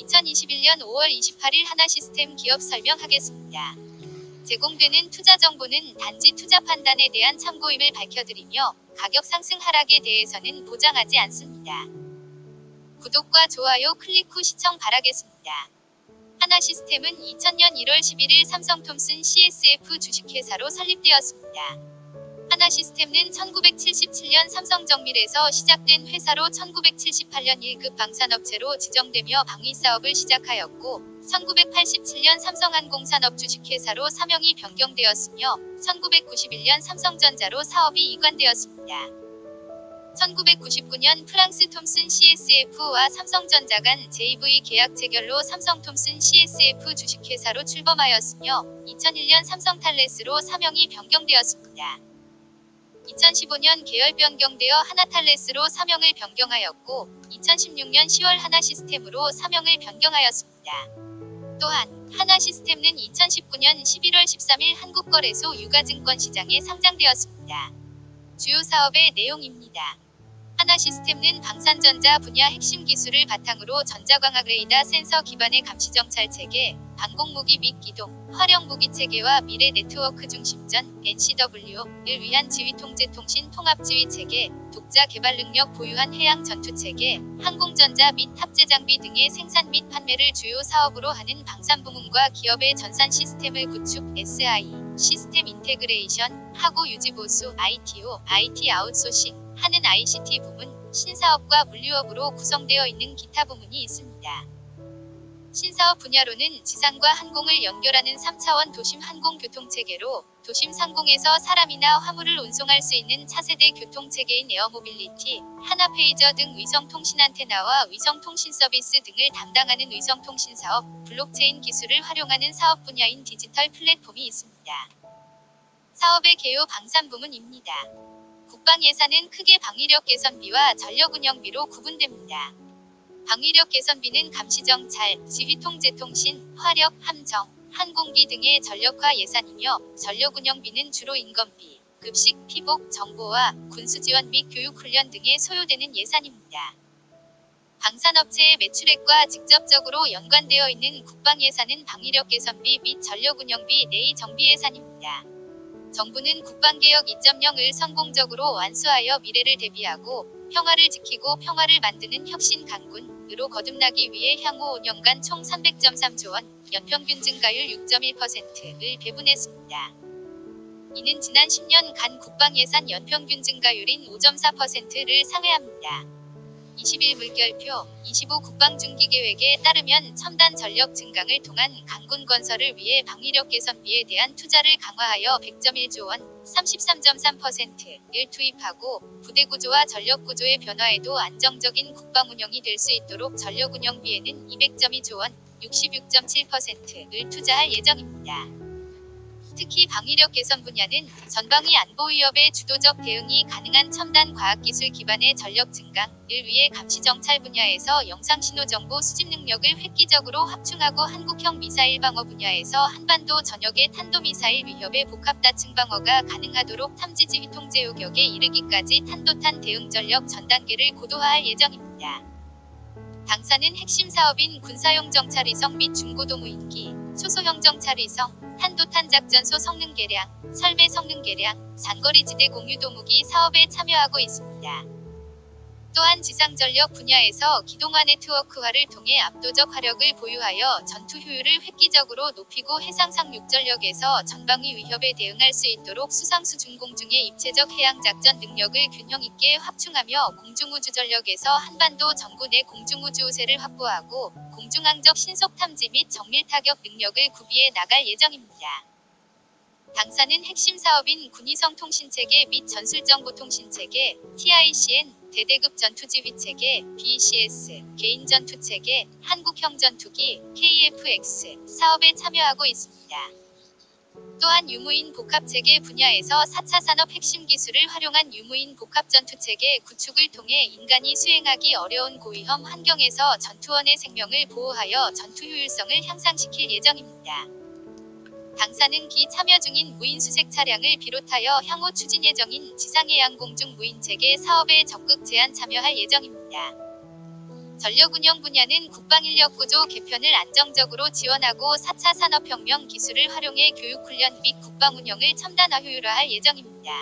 2021년 5월 28일 하나시스템 기업 설명하겠습니다. 제공되는 투자 정보는 단지 투자 판단에 대한 참고임을 밝혀드리며 가격 상승 하락에 대해서는 보장하지 않습니다. 구독과 좋아요 클릭 후 시청 바라겠습니다. 하나시스템은 2000년 1월 11일 삼성톰슨 CSF 주식회사로 설립되었습니다. 하나시스템은 1977년 삼성정밀에서 시작된 회사로 1978년 1급 방산업체로 지정되며 방위사업을 시작하였고 1987년 삼성항공산업 주식회사로 사명이 변경되었으며 1991년 삼성전자로 사업이 이관되었습니다. 1999년 프랑스 톰슨 CSF와 삼성전자 간 JV 계약 체결로 삼성톰슨 CSF 주식회사로 출범하였으며 2001년 삼성탈레스로 사명이 변경되었습니다. 2015년 계열 변경되어 하나탈레스로 사명을 변경하였고 2016년 10월 하나시스템으로 사명을 변경하였습니다. 또한 하나시스템은 2019년 11월 13일 한국거래소 유가증권시장에 상장되었습니다. 주요 사업의 내용입니다. 하나시스템은 방산전자 분야 핵심 기술을 바탕으로 전자광학 레이더 센서 기반의 감시정찰 체계, 방공무기 및 기동, 활용 무기 체계와 미래 네트워크 중심전 (NCW)를 위한 지휘통제통신 통합지휘 체계, 독자 개발 능력 보유한 해양 전투 체계, 항공전자 및 탑재 장비 등의 생산 및 판매를 주요 사업으로 하는 방산부문과 기업의 전산 시스템을 구축 (SI) 시스템 인테그레이션 하고 유지 보수 (ITO) IT 아웃소싱 하는 ICT 부문, 신사업과 물류업으로 구성되어 있는 기타 부문이 있습니다. 신사업 분야로는 지상과 항공을 연결하는 3차원 도심 항공교통체계로 도심 상공에서 사람이나 화물을 운송할 수 있는 차세대 교통체계인 에어모빌리티, 하나페이저 등 위성통신 안테나와 위성통신 서비스 등을 담당하는 위성통신사업, 블록체인 기술을 활용하는 사업 분야인 디지털 플랫폼이 있습니다. 사업의 개요 방산부문입니다. 국방 예산은 크게 방위력 개선비와 전력운영비로 구분됩니다. 방위력 개선비는 감시정찰, 지휘통제통신, 화력, 함정, 항공기 등의 전력화 예산이며 전력운영비는 주로 인건비, 급식, 피복, 정보와 군수지원 및 교육훈련 등에 소요되는 예산입니다. 방산업체의 매출액과 직접적으로 연관되어 있는 국방 예산은 방위력 개선비 및 전력운영비 내의 정비 예산입니다. 정부는 국방개혁 2.0을 성공적으로 완수하여 미래를 대비하고 평화를 지키고 평화를 만드는 혁신 강군으로 거듭나기 위해 향후 5년간 총 300.3조 원, 연평균 증가율 6.1%를 배분했습니다. 이는 지난 10년간 국방예산 연평균 증가율인 5.4%를 상회합니다. 21 물결표 25 국방중기계획에 따르면 첨단 전력 증강을 통한 강군 건설을 위해 방위력 개선비에 대한 투자를 강화하여 100.1조 원, 33.3%를 투입하고 부대 구조와 전력 구조의 변화에도 안정적인 국방 운영이 될 수 있도록 전력 운영비에는 200.2조 원, 66.7%를 투자할 예정입니다. 특히 방위력 개선 분야는 전방위 안보 위협의 주도적 대응이 가능한 첨단 과학기술 기반의 전력 증강을 위해 감시정찰 분야에서 영상신호정보 수집 능력을 획기적으로 확충하고 한국형 미사일 방어 분야에서 한반도 전역의 탄도미사일 위협의 복합다층 방어가 가능하도록 탐지지휘 통제 요격에 이르기까지 탄도탄 대응 전력 전 단계를 고도화할 예정입니다. 당사는 핵심 사업인 군사용 정찰위성 및 중고도 무인기, 소소형 정찰위성, 탄도탄 작전소 성능 개량, 설매 성능 개량, 장거리지대 공유도 무기 사업에 참여하고 있습니다. 또한 지상전력 분야에서 기동화 네트워크화를 통해 압도적 화력을 보유하여 전투 효율을 획기적으로 높이고 해상 상륙전력에서 전방위 위협에 대응할 수 있도록 수상수 중공중의 입체적 해양작전 능력을 균형 있게 확충하며 공중우주전력에서 한반도 전구 내 공중우주 우세를 확보하고 공중항적 신속 탐지 및 정밀 타격 능력을 구비해 나갈 예정입니다. 당사는 핵심 사업인 군위성 통신체계 및 전술정보통신체계, TICN, 대대급 전투지휘체계, BCS, 개인전투체계, 한국형 전투기, KFX 사업에 참여하고 있습니다. 또한 유무인 복합체계 분야에서 4차 산업 핵심 기술을 활용한 유무인 복합전투체계 구축을 통해 인간이 수행하기 어려운 고위험 환경에서 전투원의 생명을 보호하여 전투 효율성을 향상시킬 예정입니다. 당사는 기 참여 중인 무인수색 차량을 비롯하여 향후 추진 예정인 지상해양 공중 무인체계 사업에 적극 제안 참여할 예정입니다. 전력운영 분야는 국방인력구조 개편을 안정적으로 지원하고 4차 산업혁명 기술을 활용해 교육훈련 및 국방운영을 첨단화 효율화할 예정입니다.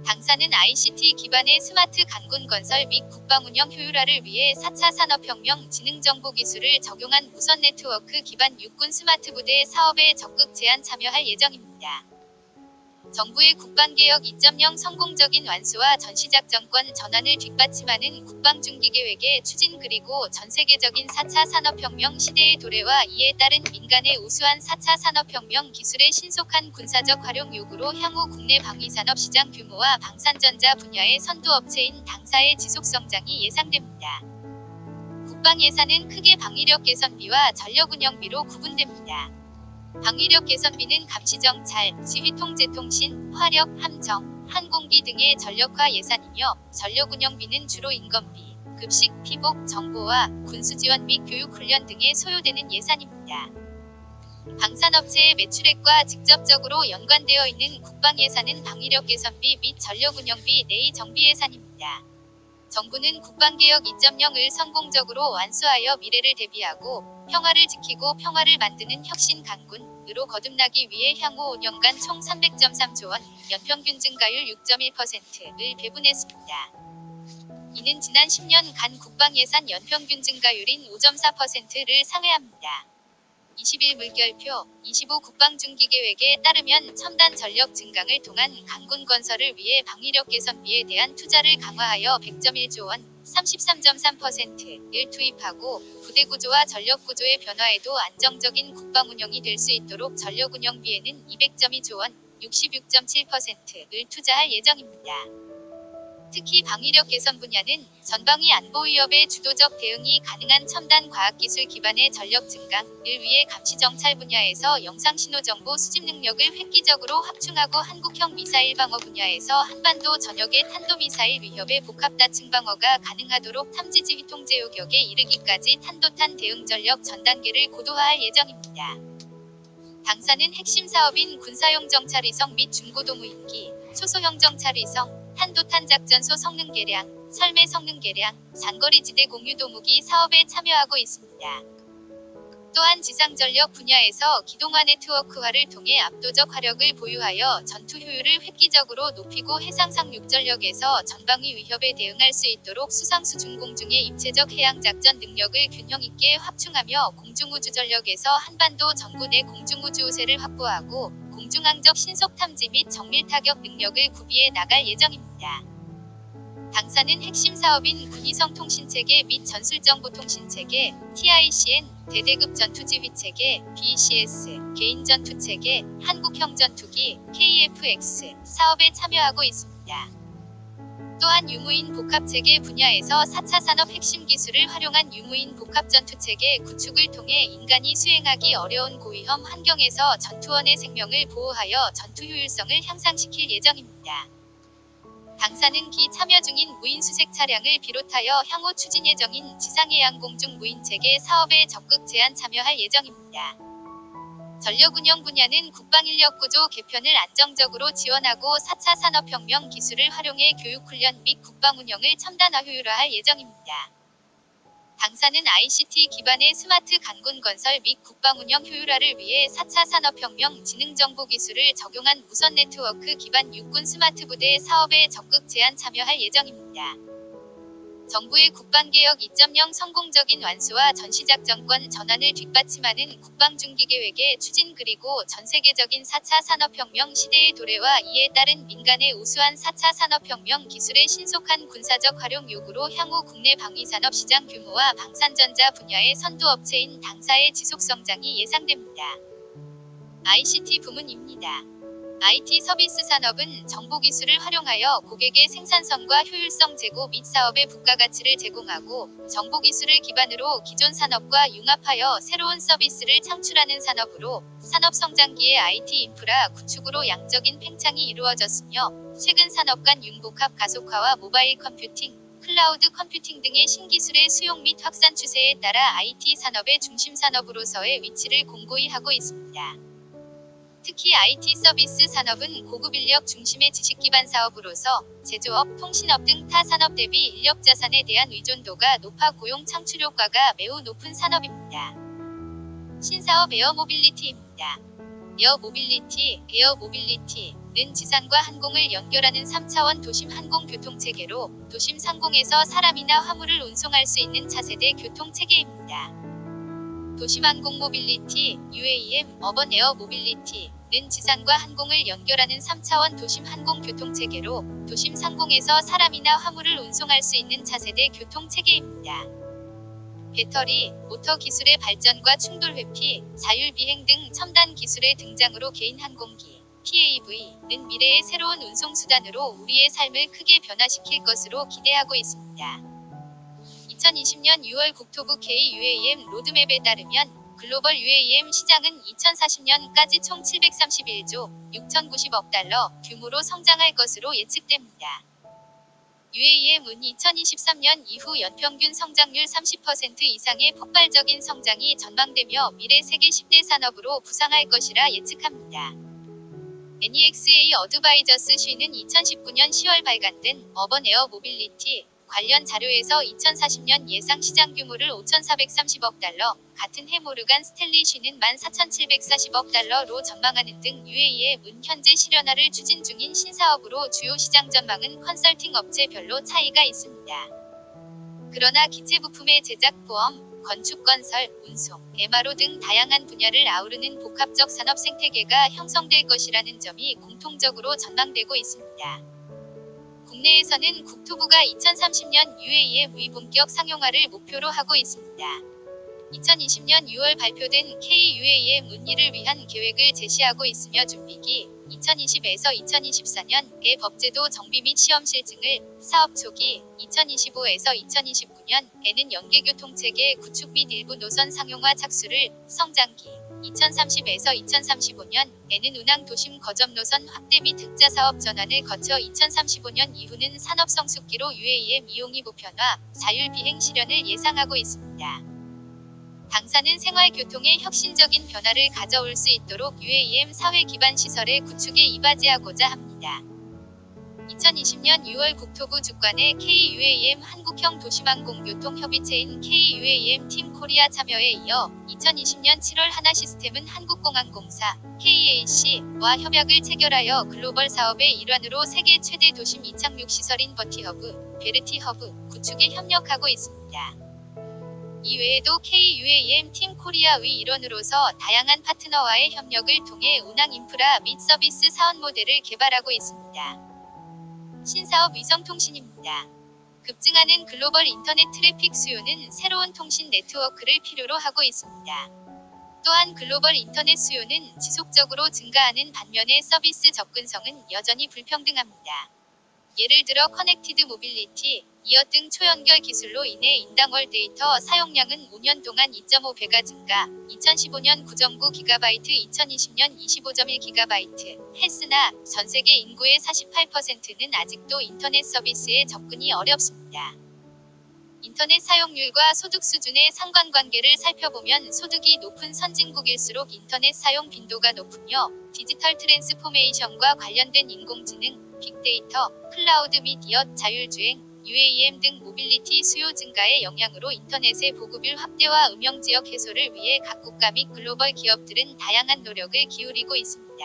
당사는 ICT 기반의 스마트 강군 건설 및 국방운영 효율화를 위해 4차 산업혁명 지능정보기술을 적용한 무선 네트워크 기반 육군 스마트 부대 사업에 적극 제안 참여할 예정입니다. 정부의 국방개혁 2.0 성공적인 완수와 전시작전권 전환을 뒷받침하는 국방중기계획의 추진 그리고 전세계적인 4차 산업혁명 시대의 도래와 이에 따른 민간의 우수한 4차 산업혁명 기술의 신속한 군사적 활용 요구로 향후 국내 방위산업 시장 규모와 방산전자 분야의 선두업체인 당사의 지속성장이 예상됩니다. 국방예산은 크게 방위력 개선비와 전력운영비로 구분됩니다. 방위력 개선비는 감시정찰, 지휘통제통신, 화력, 함정, 항공기 등의 전력화 예산이며 전력운영비는 주로 인건비, 급식, 피복, 정보와 군수지원 및 교육훈련 등에 소요되는 예산입니다. 방산업체의 매출액과 직접적으로 연관되어 있는 국방예산은 방위력 개선비 및 전력운영비 내의 정비예산입니다. 정부는 국방개혁 2.0을 성공적으로 완수하여 미래를 대비하고 평화를 지키고 평화를 만드는 혁신 강군으로 거듭나기 위해 향후 5년간 총 300.3조 원, 연평균 증가율 6.1%를 배분했습니다. 이는 지난 10년간 국방예산 연평균 증가율인 5.4%를 상회합니다. 21 물결표 25 국방중기계획에 따르면 첨단 전력 증강을 통한 강군 건설을 위해 방위력 개선비에 대한 투자를 강화하여 100.1조 원, 33.3%를 투입하고 부대 구조와 전력 구조의 변화에도 안정적인 국방 운영이 될 수 있도록 전력 운영비에는 200.2조 원, 66.7%를 투자할 예정입니다. 특히 방위력 개선 분야는 전방위 안보 위협의 주도적 대응이 가능한 첨단 과학기술 기반의 전력 증강을 위해 감시정찰 분야에서 영상신호정보 수집 능력을 획기적으로 확충하고 한국형 미사일 방어 분야에서 한반도 전역의 탄도미사일 위협의 복합다층 방어가 가능하도록 탐지지휘 통제 요격에 이르기까지 탄도탄 대응 전력 전 단계를 고도화할 예정입니다. 당사는 핵심 사업인 군사용 정찰위성 및 중고도 무인기, 초소형 정찰위성, 탄도탄 작전소 성능 개량, 설매 성능 개량, 장거리 지대 공유도 무기 사업에 참여하고 있습니다. 또한 지상전력 분야에서 기동화 네트워크화를 통해 압도적 화력을 보유하여 전투 효율을 획기적으로 높이고 해상 상륙전력에서 전방위 위협에 대응할 수 있도록 수상수 중공중의 입체적 해양작전 능력을 균형 있게 확충하며 공중우주전력에서 한반도 전구 내 공중우주 우세를 확보하고 공중항적 신속 탐지 및 정밀 타격 능력을 구비해 나갈 예정입니다. 당사는 핵심 사업인 군위성 통신체계 및 전술정보통신체계, TICN, 대대급 전투지휘체계, BCS, 개인전투체계, 한국형 전투기, KFX 사업에 참여하고 있습니다. 또한 유무인 복합체계 분야에서 4차 산업 핵심 기술을 활용한 유무인 복합전투체계 구축을 통해 인간이 수행하기 어려운 고위험 환경에서 전투원의 생명을 보호하여 전투 효율성을 향상시킬 예정입니다. 당사는 기 참여 중인 무인 수색 차량을 비롯하여 향후 추진 예정인 지상해양공중 무인체계 사업에 적극 제안 참여할 예정입니다. 전력운영 분야는 국방인력구조 개편을 안정적으로 지원하고 4차 산업혁명 기술을 활용해 교육훈련 및 국방운영을 첨단화 효율화할 예정입니다. 당사는 ICT 기반의 스마트 강군 건설 및 국방운영 효율화를 위해 4차 산업혁명 지능정보기술을 적용한 무선 네트워크 기반 육군 스마트 부대 사업에 적극 제안 참여할 예정입니다. 정부의 국방개혁 2.0 성공적인 완수와 전시작전권 전환을 뒷받침하는 국방중기계획의 추진 그리고 전세계적인 4차 산업혁명 시대의 도래와 이에 따른 민간의 우수한 4차 산업혁명 기술의 신속한 군사적 활용 요구로 향후 국내 방위산업 시장 규모와 방산전자 분야의 선두업체인 당사의 지속성장이 예상됩니다. ICT 부문입니다. IT 서비스 산업은 정보기술을 활용하여 고객의 생산성과 효율성 제고 및 사업의 부가가치를 제공하고 정보기술을 기반으로 기존 산업과 융합하여 새로운 서비스를 창출하는 산업으로 산업성장기의 IT 인프라 구축으로 양적인 팽창이 이루어졌으며 최근 산업 간 융복합 가속화와 모바일 컴퓨팅, 클라우드 컴퓨팅 등의 신기술의 수용 및 확산 추세에 따라 IT 산업의 중심 산업으로서의 위치를 공고히 하고 있습니다. 특히 IT 서비스 산업은 고급 인력 중심의 지식기반 사업으로서 제조업, 통신업 등 타 산업 대비 인력 자산에 대한 의존도가 높아 고용 창출 효과가 매우 높은 산업입니다. 신사업 에어모빌리티입니다. 에어모빌리티는 지상과 항공을 연결하는 3차원 도심 항공교통체계로 도심 상공에서 사람이나 화물을 운송할 수 있는 차세대 교통체계입니다. 도심항공모빌리티, UAM, 어번 에어모빌리티는 지상과 항공을 연결하는 3차원 도심 항공교통체계로 도심 상공에서 사람이나 화물을 운송할 수 있는 차세대 교통체계입니다. 배터리, 모터 기술의 발전과 충돌 회피, 자율비행 등 첨단 기술의 등장으로 개인 항공기, PAV는 미래의 새로운 운송수단으로 우리의 삶을 크게 변화시킬 것으로 기대하고 있습니다. 2020년 6월 국토부 K-UAM 로드맵에 따르면 글로벌 UAM 시장은 2040년까지 총 731조 6,090억 달러 규모로 성장할 것으로 예측됩니다. UAM은 2023년 이후 연평균 성장률 30% 이상의 폭발적인 성장이 전망되며 미래 세계 10대 산업으로 부상할 것이라 예측합니다. NEXA 어드바이저스 쉬는 2019년 10월 발간된 어번 에어 모빌리티 관련 자료에서 2040년 예상 시장 규모를 5,430억 달러, 같은 해 모르간 스탠리 쉬는 14,740억 달러로 전망하는 등 UAM은 현재 실현화를 추진 중인 신사업으로 주요 시장 전망은 컨설팅 업체별로 차이가 있습니다. 그러나 기체 부품의 제작, 보험, 건축, 건설, 운송, MRO 등 다양한 분야를 아우르는 복합적 산업 생태계가 형성될 것이라는 점이 공통적으로 전망되고 있습니다. 국내에서는 국토부가 2030년 UAM 본격 상용화를 목표로 하고 있습니다. 2020년 6월 발표된 K-UAM 이를 위한 계획을 제시하고 있으며 준비기 2020에서 2024년에 법제도 정비 및 시험 실증을, 사업 초기 2025에서 2029년에는 연계교통체계 구축 및 일부 노선 상용화 착수를, 성장기 2030에서 2035년에는 운항 도심 거점 노선 확대 및 흑자 사업 전환을 거쳐 2035년 이후는 산업 성숙기로 UAM 이용이 보편화, 자율비행 실현을 예상하고 있습니다. 당사는 생활교통에 혁신적인 변화를 가져올 수 있도록 UAM 사회 기반 시설의 구축에 이바지하고자 합니다. 2020년 6월 국토부 주관의 K-UAM 한국형 도심항공교통협의체인 K-UAM 팀 코리아 참여에 이어 2020년 7월 하나시스템은 한국공항공사 KAC와 협약을 체결하여 글로벌 사업의 일환으로 세계 최대 도심 이착륙 시설인 버티허브, 베르티허브 구축에 협력하고 있습니다. 이외에도 K-UAM 팀 코리아의 일원으로서 다양한 파트너와의 협력을 통해 운항 인프라 및 서비스 사업 모델을 개발하고 있습니다. 신사업 위성통신입니다. 급증하는 글로벌 인터넷 트래픽 수요는 새로운 통신 네트워크를 필요로 하고 있습니다. 또한 글로벌 인터넷 수요는 지속적으로 증가하는 반면에 서비스 접근성은 여전히 불평등합니다. 예를 들어 커넥티드 모빌리티, 이어 등 초연결 기술로 인해 인당 월 데이터 사용량은 5년 동안 2.5배가 증가, 2015년 9.9GB, 2020년 25.1GB 했으나 전세계 인구의 48%는 아직도 인터넷 서비스에 접근이 어렵습니다. 인터넷 사용률과 소득 수준의 상관관계를 살펴보면 소득이 높은 선진국일수록 인터넷 사용 빈도가 높으며 디지털 트랜스포메이션과 관련된 인공지능, 빅데이터, 클라우드 미디어, 자율주행, UAM 등 모빌리티 수요 증가의 영향으로 인터넷의 보급률 확대와 음영지역 해소를 위해 각 국가 및 글로벌 기업들은 다양한 노력을 기울이고 있습니다.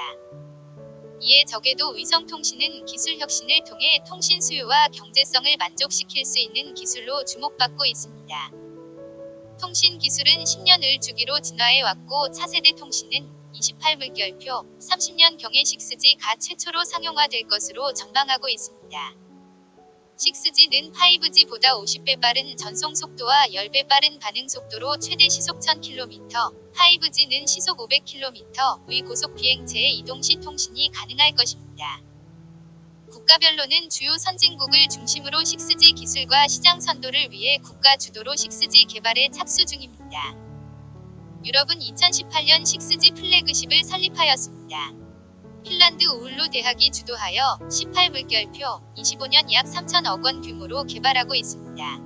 이에 적에도 위성통신은 기술 혁신을 통해 통신 수요와 경제성을 만족시킬 수 있는 기술로 주목받고 있습니다. 통신 기술은 10년을 주기로 진화해왔고 차세대 통신은 28물결표 30년경에 6G가 최초로 상용화될 것으로 전망하고 있습니다. 6G는 5G보다 50배 빠른 전송 속도와 10배 빠른 반응 속도로 최대 시속 1000km, 5G는 시속 500km의 고속 비행체의 이동 시 통신이 가능할 것입니다. 국가별로는 주요 선진국을 중심으로 6G 기술과 시장 선도를 위해 국가 주도로 6G 개발에 착수 중입니다. 유럽은 2018년 6G 플래그십을 설립하였습니다. 핀란드 오울루 대학이 주도하여 18물결표 25년 약 3천억 원 규모로 개발하고 있습니다.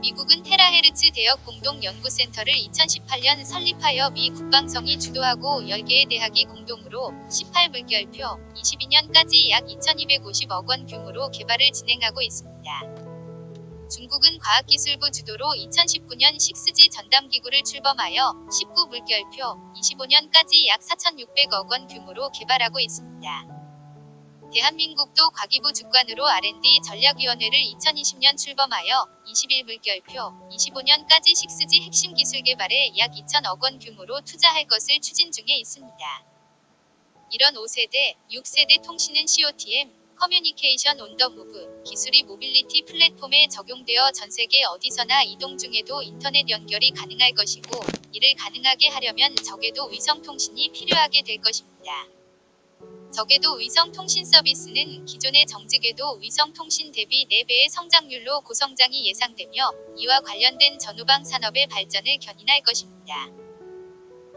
미국은 테라헤르츠 대역 공동연구센터를 2018년 설립하여 미 국방성이 주도하고 10개의 대학이 공동으로 18물결표 22년까지 약 2250억 원 규모로 개발을 진행하고 있습니다. 중국은 과학기술부 주도로 2019년 6G 전담기구를 출범하여 19물결표 25년까지 약 4600억 원 규모로 개발하고 있습니다. 대한민국도 과기부 주관으로 R&D 전략위원회를 2020년 출범하여 21물결표 25년까지 6G 핵심 기술 개발에 약 2천억 원 규모로 투자할 것을 추진 중에 있습니다. 이런 5세대, 6세대 통신은 COTM, 커뮤니케이션 온 더 무브 기술이 모빌리티 플랫폼에 적용되어 전 세계 어디서나 이동 중에도 인터넷 연결이 가능할 것이고, 이를 가능하게 하려면 저궤도 위성 통신이 필요하게 될 것입니다. 저궤도 위성 통신 서비스는 기존의 정지궤도 위성 통신 대비 4배의 성장률로 고성장이 예상되며, 이와 관련된 전후방 산업의 발전을 견인할 것입니다.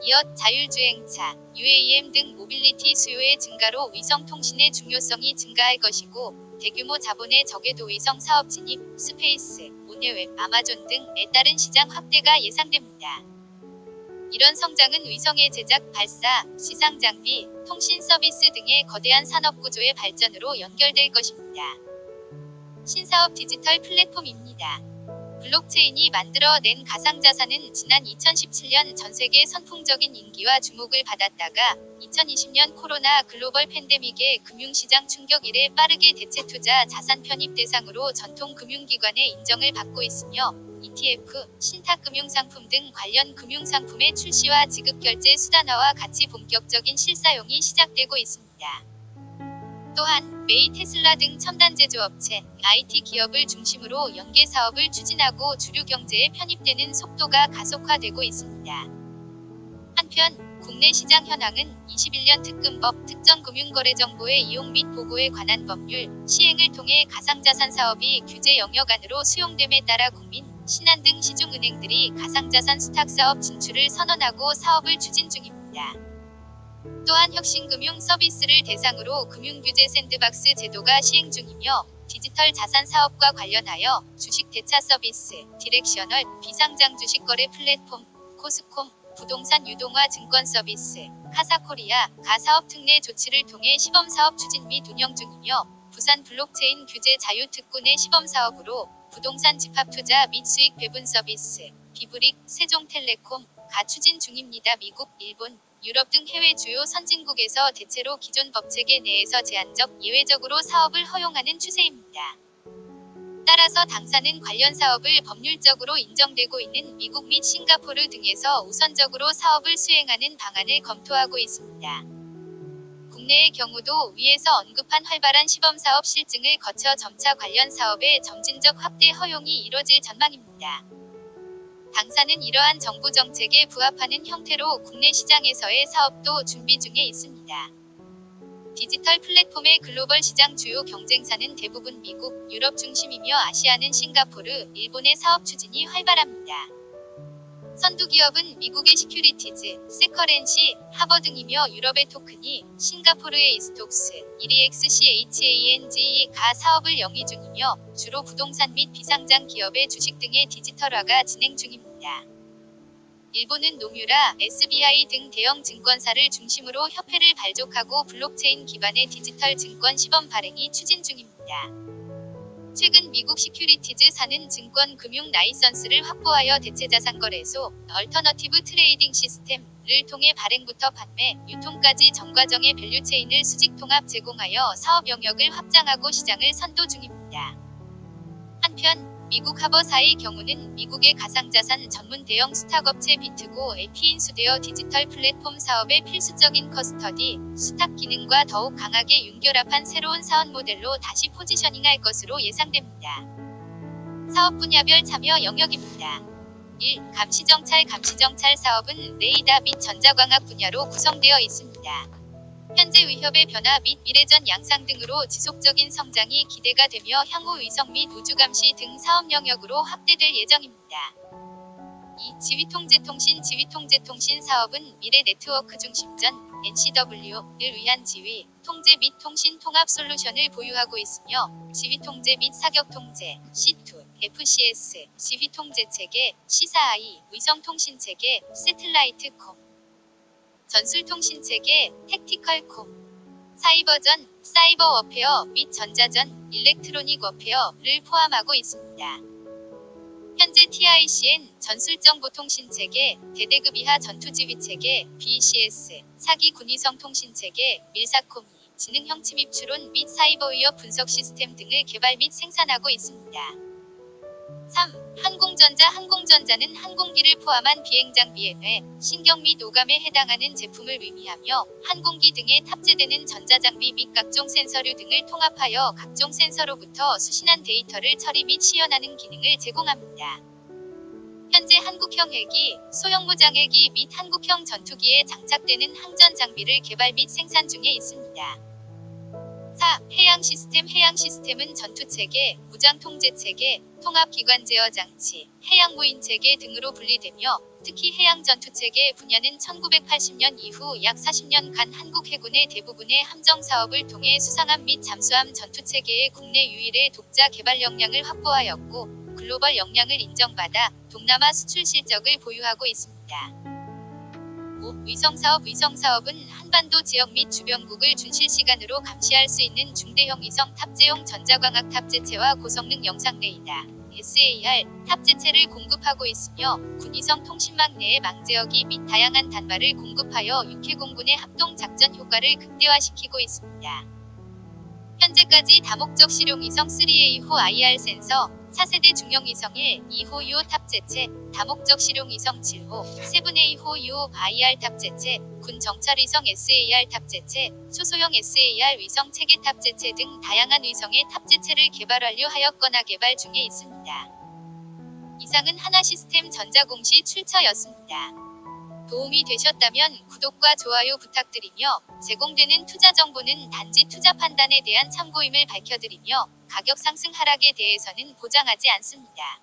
이어 자율주행차, UAM 등 모빌리티 수요의 증가로 위성 통신의 중요성이 증가할 것이고, 대규모 자본의 저궤도 위성 사업 진입, 스페이스, 오네웹, 아마존 등에 따른 시장 확대가 예상됩니다. 이런 성장은 위성의 제작, 발사, 시상 장비, 통신 서비스 등의 거대한 산업 구조의 발전으로 연결될 것입니다. 신사업 디지털 플랫폼입니다. 블록체인이 만들어낸 가상자산은 지난 2017년 전세계 선풍적인 인기와 주목을 받았다가 2020년 코로나 글로벌 팬데믹의 금융시장 충격 이래 빠르게 대체투자 자산 편입 대상으로 전통 금융기관의 인정을 받고 있으며, ETF, 신탁금융상품 등 관련 금융상품의 출시와 지급결제 수단화와 같이 본격적인 실사용이 시작되고 있습니다. 또한 메이 테슬라 등 첨단 제조업체, IT 기업을 중심으로 연계 사업을 추진하고 주류 경제에 편입되는 속도가 가속화되고 있습니다. 한편 국내 시장 현황은 21년 특금법 특정금융거래정보의 이용 및 보고에 관한 법률 시행을 통해 가상자산 사업이 규제 영역 안으로 수용됨에 따라 국민, 신한 등 시중은행들이 가상자산 수탁사업 진출을 선언하고 사업을 추진 중입니다. 또한 혁신금융 서비스를 대상으로 금융규제 샌드박스 제도가 시행 중이며, 디지털 자산 사업과 관련하여 주식 대차 서비스, 디렉셔널, 비상장 주식거래 플랫폼, 코스콤, 부동산 유동화 증권 서비스, 카사코리아, 가사업 특례 조치를 통해 시범사업 추진 및 운영 중이며, 부산 블록체인 규제 자유특구내 시범사업으로 부동산 집합투자 및 수익 배분 서비스, 비브릭, 세종텔레콤, 가 추진 중입니다. 미국, 일본, 유럽 등 해외 주요 선진국에서 대체로 기존 법체계 내에서 제한적, 예외적으로 사업을 허용하는 추세입니다. 따라서 당사는 관련 사업을 법률적으로 인정되고 있는 미국 및 싱가포르 등에서 우선적으로 사업을 수행하는 방안을 검토하고 있습니다. 국내의 경우도 위에서 언급한 활발한 시범사업 실증을 거쳐 점차 관련 사업의 점진적 확대 허용이 이뤄질 전망입니다. 당사는 이러한 정부 정책에 부합하는 형태로 국내 시장에서의 사업도 준비 중에 있습니다. 디지털 플랫폼의 글로벌 시장 주요 경쟁사는 대부분 미국, 유럽 중심이며 아시아는 싱가포르, 일본의 사업 추진이 활발합니다. 선두기업은 미국의 시큐리티즈, 세커렌시, 하버 등이며 유럽의 토큰이, 싱가포르의 이스톡스, EXCHANG가 사업을 영위 중이며, 주로 부동산 및 비상장 기업의 주식 등의 디지털화가 진행 중입니다. 일본은 노뮤라, SBI 등 대형 증권사를 중심으로 협회를 발족하고 블록체인 기반의 디지털 증권 시범 발행이 추진 중입니다. 최근 미국 시큐리티즈사는 증권 금융 라이선스를 확보하여 대체자산거래소, 얼터너티브 트레이딩 시스템을 통해 발행부터 판매, 유통까지 전 과정의 밸류체인을 수직 통합 제공하여 사업 영역을 확장하고 시장을 선도 중입니다. 한편 미국 하버사의 경우는 미국의 가상자산 전문 대형 수탁업체 비트고 에피 인수되어 디지털 플랫폼 사업의 필수적인 커스터디, 수탁 기능과 더욱 강하게 융결합한 새로운 사업 모델로 다시 포지셔닝할 것으로 예상됩니다. 사업 분야별 참여 영역입니다. 1. 감시정찰 사업은 레이더 및 전자광학 분야로 구성되어 있습니다. 현재 위협의 변화 및 미래전 양상 등으로 지속적인 성장이 기대가 되며 향후 위성 및 우주감시 등 사업 영역으로 확대될 예정입니다. 2. 지휘통제통신 사업은 미래 네트워크 중심전 (NCW)를 위한 지휘, 통제 및 통신 통합 솔루션을 보유하고 있으며, 지휘통제 및 사격통제 (C2) FCS, 지휘통제체계, 시사I, 위성통신체계, 세틀라이트콤, 전술통신체계, 택티컬콤, 사이버전, 사이버 워페어 및 전자전, 일렉트로닉 워페어를 포함하고 있습니다. 현재 TICN, 전술정보통신체계, 대대급 이하 전투지휘체계, BCS, 사기 군위성통신체계, 밀사코미, 지능형 침입 추론 및 사이버 위협 분석 시스템 등을 개발 및 생산하고 있습니다. 3. 항공전자는 항공기를 포함한 비행장비의 뇌, 신경 및 오감에 해당하는 제품을 의미하며 항공기 등에 탑재되는 전자장비 및 각종 센서류 등을 통합하여 각종 센서로부터 수신한 데이터를 처리 및 시연하는 기능을 제공합니다. 현재 한국형 헬기, 소형 무장헬기 및 한국형 전투기에 장착되는 항전 장비를 개발 및 생산 중에 있습니다. 4. 해양시스템은 전투체계, 무장통제체계, 통합기관제어장치, 해양무인체계 등으로 분리되며 특히 해양전투체계 분야는 1980년 이후 약 40년간 한국 해군의 대부분의 함정사업을 통해 수상함 및 잠수함 전투체계의 국내 유일의 독자 개발 역량을 확보하였고 글로벌 역량을 인정받아 동남아 수출 실적을 보유하고 있습니다. 5. 위성사업은 한반도 지역 및 주변국을 준실시간으로 감시할 수 있는 중대형 위성 탑재용 전자광학 탑재체와 고성능 영상 레이더 SAR 탑재체를 공급하고 있으며 군위성 통신망 내의 망제어기 및 다양한 단말을 공급하여 육해공군의 합동작전 효과를 극대화시키고 있습니다. 현재까지 다목적 실용위성 3A호 IR 센서, 4세대 중형위성 1, 2호 2호 탑재체, 다목적 실용위성 7호, 7A2호 2호 IR 탑재체, 군 정찰위성 SAR 탑재체, 소소형 SAR 위성 체계 탑재체 등 다양한 위성의 탑재체를 개발 완료하였거나 개발 중에 있습니다. 이상은 하나시스템 전자공시 출처였습니다. 도움이 되셨다면 구독과 좋아요 부탁드리며 제공되는 투자 정보는 단지 투자 판단에 대한 참고임을 밝혀드리며 가격 상승 하락에 대해서는 보장하지 않습니다.